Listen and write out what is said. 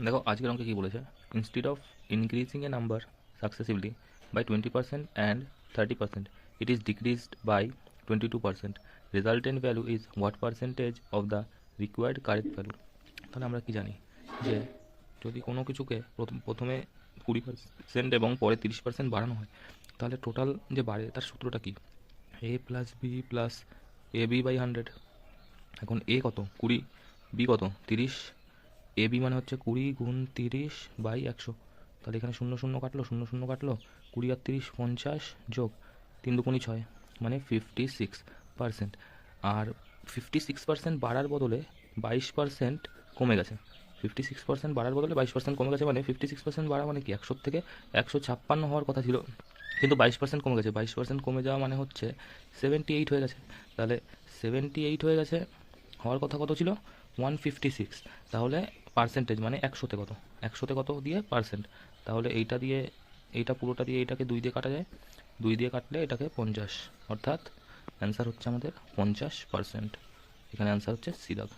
দেখো আজকের অঙ্কে কী বলেছে, instead of increasing a number successively by 20% and 30%, it is decreased by 22%, resultant value is what percentage of the required correct value. তাহলে আমরা কি জানি যে যদি কোনো কিছুকে প্রথমে 20% এবং পরে 30% বাড়ানো হয়, তাহলে টোটাল যে বাড়ে তার সূত্রটা কি? A plus B plus A B by 100। এখন এ কত? 20, বি কত? 30, এ বি মানে হচ্ছে 20 গুণ 30 বাই 100। তাহলে এখানে শূন্য শূন্য কাটলো, শূন্য শূন্য কাটলো, 20 আর 30 50 যোগ 3 দুগুণি 6, মানে 56%। আর 56% বাড়ার বদলে 22% কমে গেছে। 56% বাড়ার বদলে 22% কমে গেছে, মানে 56% বাড়া মানে কি 100 থেকে 156 হওয়ার কথা ছিল, কিন্তু 22% কমে গেছে। 22% কমে যাওয়া মানে হচ্ছে 78 হয়ে গেছে। তাহলে 78 হয়ে গেছে, হওয়ার কথা কত ছিল? 156। তাহলে পার্সেন্টেজ মানে একশোতে কত? একশোতে কত দিয়ে পার্সেন্ট। তাহলে এইটা দিয়ে, এইটা পুরোটা দিয়ে এটাকে 2 দিয়ে কাটা যায়, 2 দিয়ে কাটলে এটাকে 50, অর্থাৎ অ্যান্সার হচ্ছে আমাদের 50%। এখানে অ্যান্সার হচ্ছে সি দাগ।